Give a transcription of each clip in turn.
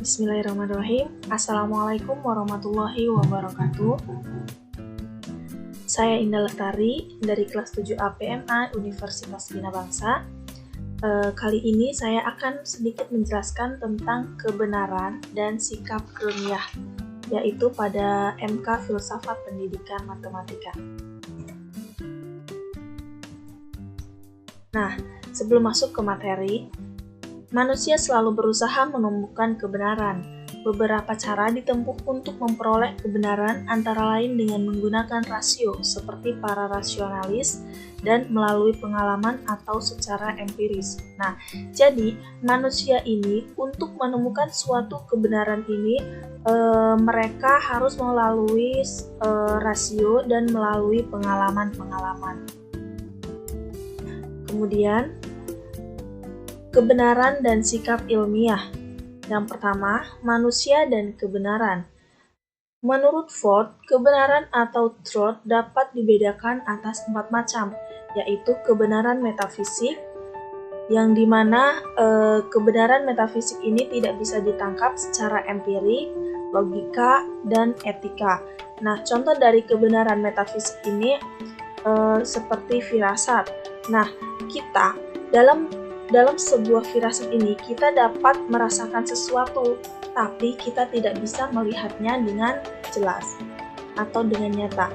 Bismillahirrahmanirrahim. Assalamualaikum warahmatullahi wabarakatuh. Saya Indah Lestari dari kelas 7A PMA Universitas Bina Bangsa. Kali ini saya akan sedikit menjelaskan tentang kebenaran dan sikap ilmiah, yaitu pada MK Filsafat Pendidikan Matematika. Nah, sebelum masuk ke materi, manusia selalu berusaha menemukan kebenaran. Beberapa cara ditempuh untuk memperoleh kebenaran antara lain dengan menggunakan rasio seperti para rasionalis dan melalui pengalaman atau secara empiris. Nah, jadi manusia ini untuk menemukan suatu kebenaran ini mereka harus melalui rasio dan melalui pengalaman-pengalaman. Kemudian, kebenaran dan sikap ilmiah. Yang pertama, manusia dan kebenaran. Menurut Ford, kebenaran atau truth dapat dibedakan atas 4 macam, yaitu kebenaran metafisik, yang dimana kebenaran metafisik ini tidak bisa ditangkap secara empirik, logika, dan etika. Nah, contoh dari kebenaran metafisik ini seperti firasat. Nah, kita dalam sebuah firasat ini kita dapat merasakan sesuatu, tapi kita tidak bisa melihatnya dengan jelas atau dengan nyata.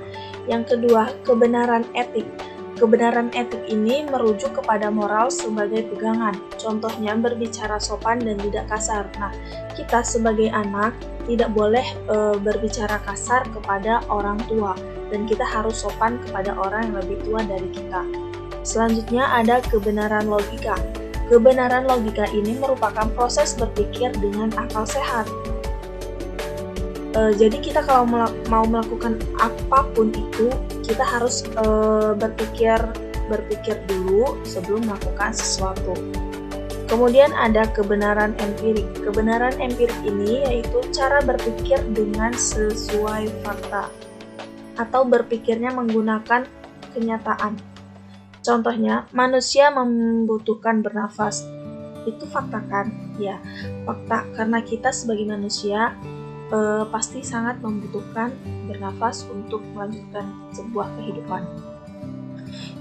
Yang kedua, kebenaran etik. Kebenaran etik ini merujuk kepada moral sebagai pegangan. Contohnya berbicara sopan dan tidak kasar. Nah, kita sebagai anak tidak boleh berbicara kasar kepada orang tua, dan kita harus sopan kepada orang yang lebih tua dari kita. Selanjutnya ada kebenaran logika. Kebenaran logika ini merupakan proses berpikir dengan akal sehat. Jadi kita kalau mau melakukan apapun itu, kita harus berpikir dulu sebelum melakukan sesuatu. Kemudian ada kebenaran empirik. Kebenaran empirik ini yaitu cara berpikir dengan sesuai fakta atau berpikirnya menggunakan kenyataan. Contohnya, manusia membutuhkan bernafas. Itu fakta kan? Ya, fakta karena kita sebagai manusia pasti sangat membutuhkan bernafas untuk melanjutkan sebuah kehidupan.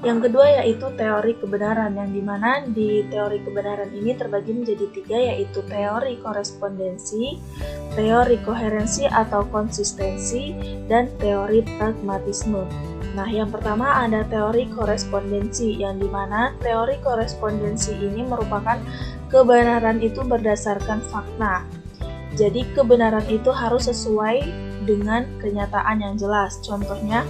Yang kedua yaitu teori kebenaran, yang dimana di teori kebenaran ini terbagi menjadi 3, yaitu teori korespondensi, teori koherensi atau konsistensi, dan teori pragmatisme. Nah, yang pertama ada teori korespondensi, yang dimana teori korespondensi ini merupakan kebenaran itu berdasarkan fakta. Jadi kebenaran itu harus sesuai dengan kenyataan yang jelas. Contohnya,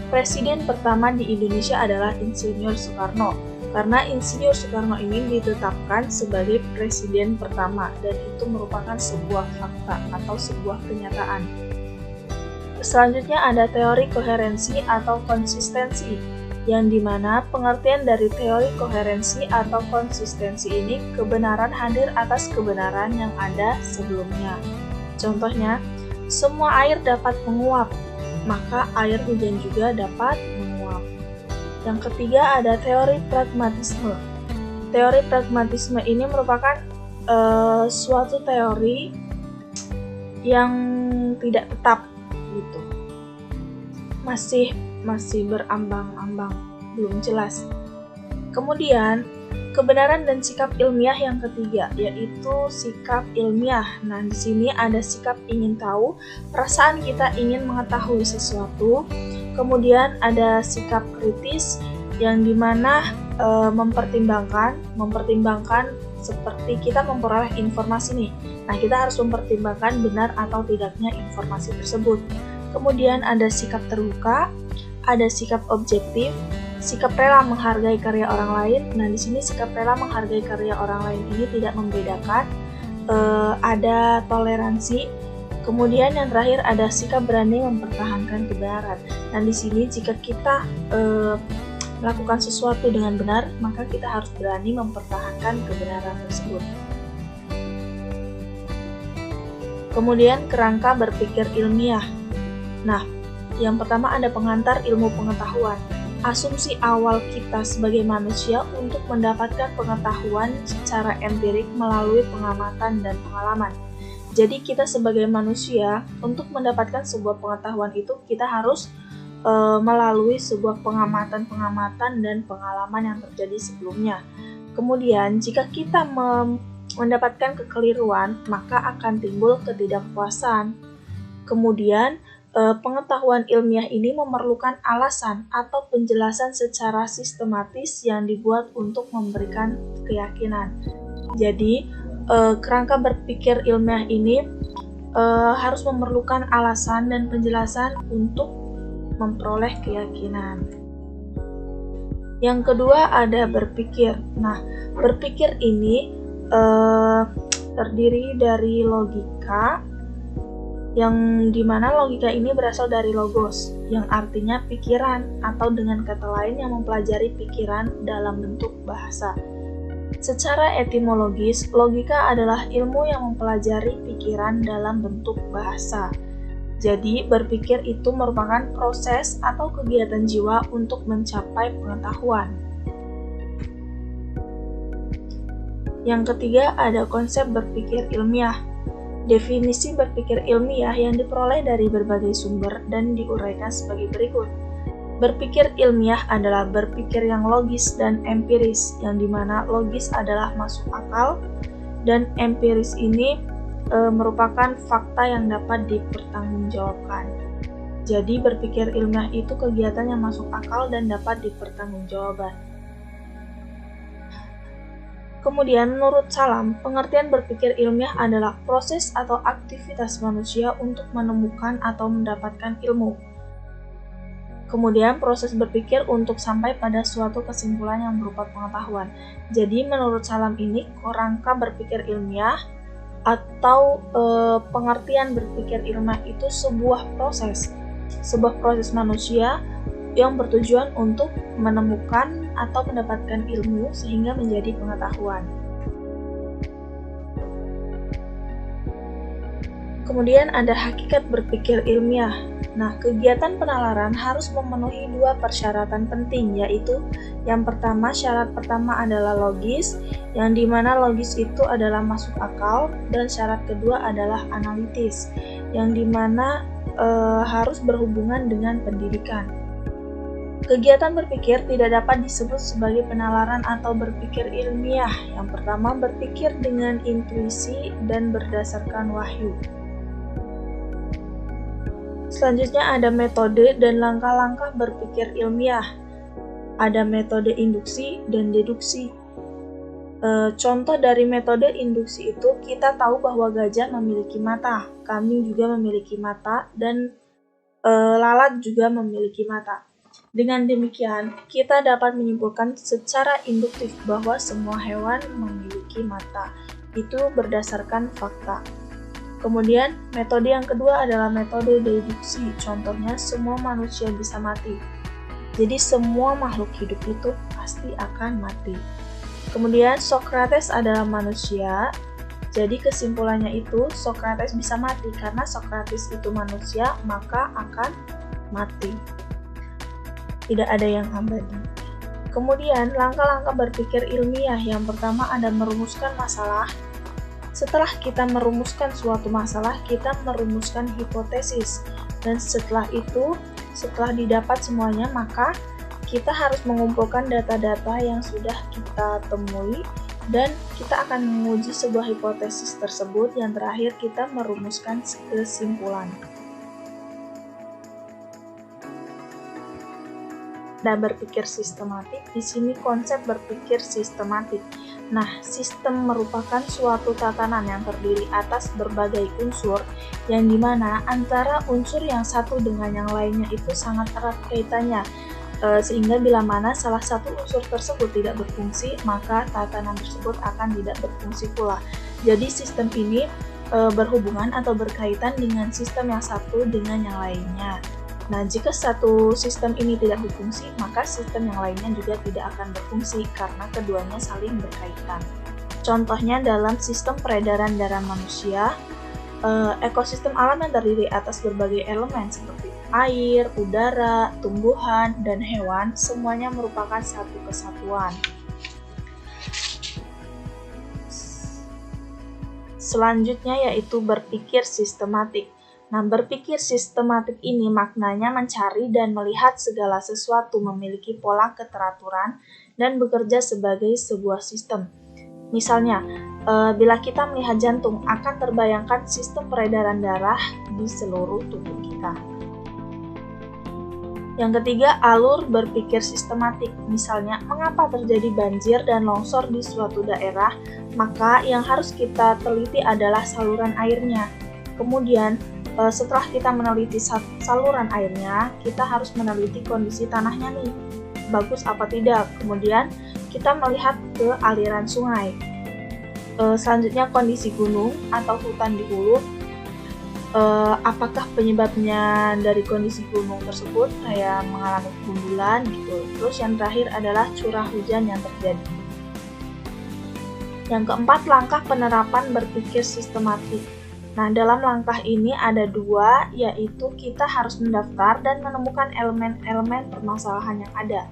presiden pertama di Indonesia adalah Insinyur Soekarno, karena Insinyur Soekarno ini ditetapkan sebagai presiden pertama, dan itu merupakan sebuah fakta atau sebuah kenyataan. Selanjutnya ada teori koherensi atau konsistensi, yang dimana pengertian dari teori koherensi atau konsistensi ini kebenaran hadir atas kebenaran yang ada sebelumnya. Contohnya, semua air dapat menguap, maka air hujan juga dapat menguap. Yang ketiga ada teori pragmatisme. Teori pragmatisme ini merupakan suatu teori yang tidak tetap gitu. Masih berambang-ambang, belum jelas. Kemudian, kebenaran dan sikap ilmiah yang ketiga, yaitu sikap ilmiah. Nah, di sini ada sikap ingin tahu, perasaan kita ingin mengetahui sesuatu. Kemudian ada sikap kritis, yang dimana mempertimbangkan seperti kita memperoleh informasi nih. Nah, kita harus mempertimbangkan benar atau tidaknya informasi tersebut. Kemudian ada sikap terbuka, ada sikap objektif, sikap rela menghargai karya orang lain. Nah, di sini sikap rela menghargai karya orang lain ini tidak membedakan. Ada toleransi. Kemudian yang terakhir ada sikap berani mempertahankan kebenaran. Nah, di sini jika kita melakukan sesuatu dengan benar, maka kita harus berani mempertahankan kebenaran tersebut. Kemudian kerangka berpikir ilmiah. Nah, yang pertama ada pengantar ilmu pengetahuan. Asumsi awal kita sebagai manusia untuk mendapatkan pengetahuan secara empirik melalui pengamatan dan pengalaman. Jadi kita sebagai manusia, untuk mendapatkan sebuah pengetahuan itu kita harus melalui sebuah pengamatan dan pengalaman yang terjadi sebelumnya. Kemudian jika kita mendapatkan kekeliruan, maka akan timbul ketidakpuasan. Kemudian pengetahuan ilmiah ini memerlukan alasan atau penjelasan secara sistematis yang dibuat untuk memberikan keyakinan. Jadi kerangka berpikir ilmiah ini harus memerlukan alasan dan penjelasan untuk memperoleh keyakinan. Yang kedua ada berpikir. Nah, berpikir ini terdiri dari logika, yang dimana logika ini berasal dari logos, yang artinya pikiran, atau dengan kata lain yang mempelajari pikiran dalam bentuk bahasa. Secara etimologis, logika adalah ilmu yang mempelajari pikiran dalam bentuk bahasa. Jadi, berpikir itu merupakan proses atau kegiatan jiwa untuk mencapai pengetahuan. Yang ketiga ada konsep berpikir ilmiah. Definisi berpikir ilmiah yang diperoleh dari berbagai sumber dan diuraikan sebagai berikut. Berpikir ilmiah adalah berpikir yang logis dan empiris, yang dimana logis adalah masuk akal dan empiris ini merupakan fakta yang dapat dipertanggungjawabkan. Jadi berpikir ilmiah itu kegiatan yang masuk akal dan dapat dipertanggungjawabkan. Kemudian menurut Salam, pengertian berpikir ilmiah adalah proses atau aktivitas manusia untuk menemukan atau mendapatkan ilmu. Kemudian proses berpikir untuk sampai pada suatu kesimpulan yang berupa pengetahuan. Jadi menurut Salam ini, kerangka berpikir ilmiah atau pengertian berpikir ilmiah itu sebuah proses manusia yang bertujuan untuk menemukan atau mendapatkan ilmu sehingga menjadi pengetahuan. Kemudian ada hakikat berpikir ilmiah. Nah, kegiatan penalaran harus memenuhi dua persyaratan penting, yaitu yang pertama, syarat pertama adalah logis, yang dimana logis itu adalah masuk akal, dan syarat kedua adalah analitis, yang dimana harus berhubungan dengan pendidikan. Kegiatan berpikir tidak dapat disebut sebagai penalaran atau berpikir ilmiah. Yang pertama, berpikir dengan intuisi dan berdasarkan wahyu. Selanjutnya ada metode dan langkah-langkah berpikir ilmiah. Ada metode induksi dan deduksi. Contoh dari metode induksi itu, kita tahu bahwa gajah memiliki mata, kambing juga memiliki mata, dan lalat juga memiliki mata. Dengan demikian, kita dapat menyimpulkan secara induktif bahwa semua hewan memiliki mata. Itu berdasarkan fakta. Kemudian, metode yang kedua adalah metode deduksi. Contohnya, semua manusia bisa mati. Jadi, semua makhluk hidup itu pasti akan mati. Kemudian, Socrates adalah manusia. Jadi, kesimpulannya itu, Socrates bisa mati. Karena Socrates itu manusia, maka akan mati. Tidak ada yang abadi. Kemudian, langkah-langkah berpikir ilmiah. Yang pertama ada merumuskan masalah. Setelah kita merumuskan suatu masalah, kita merumuskan hipotesis. Dan setelah itu, setelah didapat semuanya, maka kita harus mengumpulkan data-data yang sudah kita temui dan kita akan menguji sebuah hipotesis tersebut. Yang terakhir, kita merumuskan kesimpulan. Ada berpikir sistematik. Di sini konsep berpikir sistematik. Nah, sistem merupakan suatu tatanan yang terdiri atas berbagai unsur, yang dimana antara unsur yang satu dengan yang lainnya itu sangat erat kaitannya, sehingga bila mana salah satu unsur tersebut tidak berfungsi, maka tatanan tersebut akan tidak berfungsi pula. Jadi sistem ini berhubungan atau berkaitan dengan sistem yang satu dengan yang lainnya. Nah, jika satu sistem ini tidak berfungsi, maka sistem yang lainnya juga tidak akan berfungsi karena keduanya saling berkaitan. Contohnya dalam sistem peredaran darah manusia, ekosistem alam yang terdiri atas berbagai elemen seperti air, udara, tumbuhan, dan hewan, semuanya merupakan satu kesatuan. selanjutnya yaitu berpikir sistematik. Nah, berpikir sistematik ini maknanya mencari dan melihat segala sesuatu memiliki pola keteraturan dan bekerja sebagai sebuah sistem. Misalnya, bila kita melihat jantung, akan terbayangkan sistem peredaran darah di seluruh tubuh kita. Yang ketiga, alur berpikir sistematik. Misalnya, mengapa terjadi banjir dan longsor di suatu daerah, maka yang harus kita teliti adalah saluran airnya. Kemudian, setelah kita meneliti saluran airnya, kita harus meneliti kondisi tanahnya nih, bagus apa tidak. Kemudian, kita melihat ke aliran sungai. Selanjutnya, kondisi gunung atau hutan di hulu. Apakah penyebabnya dari kondisi gunung tersebut kayak mengalami gundulan gitu. Terus yang terakhir adalah curah hujan yang terjadi. Yang keempat, langkah penerapan berpikir sistematik. Nah, dalam langkah ini ada dua, yaitu kita harus mendaftar dan menemukan elemen-elemen permasalahan yang ada.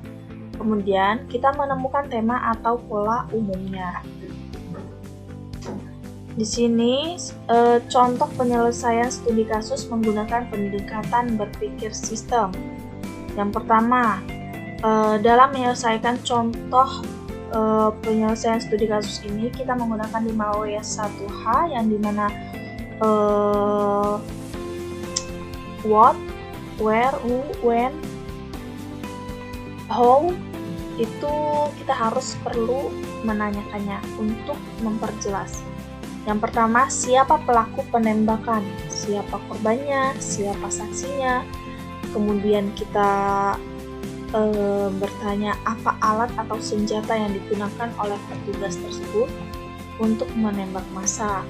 Kemudian kita menemukan tema atau pola umumnya. Di sini contoh penyelesaian studi kasus menggunakan pendekatan berpikir sistem. Yang pertama, dalam menyelesaikan contoh penyelesaian studi kasus ini kita menggunakan 5W1H yang dimana what, where, who, when, how itu kita harus perlu menanyakannya untuk memperjelas. Yang pertama, siapa pelaku penembakan, siapa korbannya, siapa saksinya. Kemudian kita bertanya apa alat atau senjata yang digunakan oleh petugas tersebut untuk menembak massa.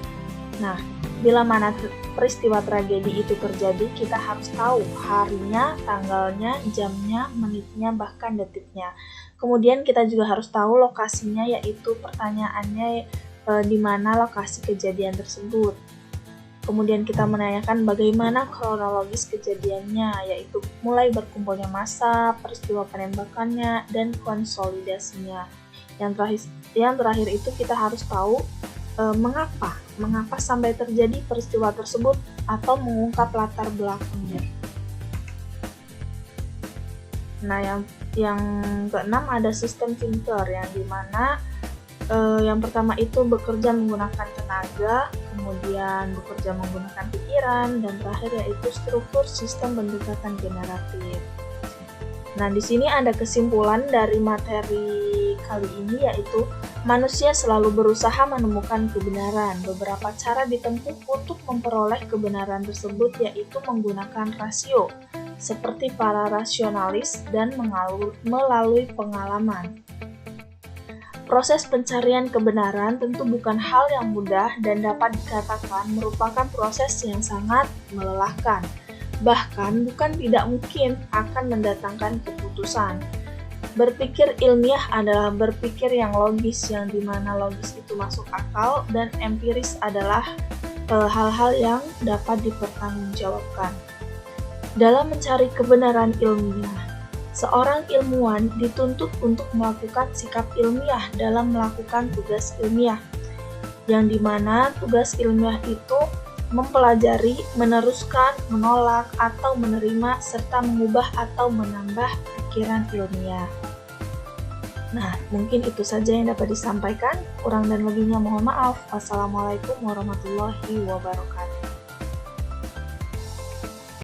Nah, bila mana peristiwa tragedi itu terjadi, kita harus tahu harinya, tanggalnya, jamnya, menitnya, bahkan detiknya. Kemudian kita juga harus tahu lokasinya, yaitu pertanyaannya di mana lokasi kejadian tersebut. Kemudian kita menanyakan bagaimana kronologis kejadiannya, yaitu mulai berkumpulnya massa, peristiwa penembakannya, dan konsolidasinya. Yang terakhir itu kita harus tahu mengapa sampai terjadi peristiwa tersebut atau mengungkap latar belakangnya. Nah, yang keenam ada sistem thinker, yang dimana yang pertama itu bekerja menggunakan tenaga, kemudian bekerja menggunakan pikiran, dan terakhir yaitu struktur sistem pendekatan generatif. Nah, di sini ada kesimpulan dari materi kali ini, yaitu manusia selalu berusaha menemukan kebenaran. Beberapa cara ditempuh untuk memperoleh kebenaran tersebut yaitu menggunakan rasio, seperti para rasionalis, dan melalui pengalaman. Proses pencarian kebenaran tentu bukan hal yang mudah dan dapat dikatakan merupakan proses yang sangat melelahkan. Bahkan bukan tidak mungkin akan mendatangkan keputusan. Berpikir ilmiah adalah berpikir yang logis, yang dimana logis itu masuk akal, dan empiris adalah hal-hal yang dapat dipertanggungjawabkan. Dalam mencari kebenaran ilmiah, seorang ilmuwan dituntut untuk melakukan sikap ilmiah dalam melakukan tugas ilmiah, yang dimana tugas ilmiah itu mempelajari, meneruskan, menolak, atau menerima, serta mengubah atau menambah pikiran ilmiah. Nah, mungkin itu saja yang dapat disampaikan. Kurang dan lebihnya mohon maaf. Wassalamualaikum warahmatullahi wabarakatuh.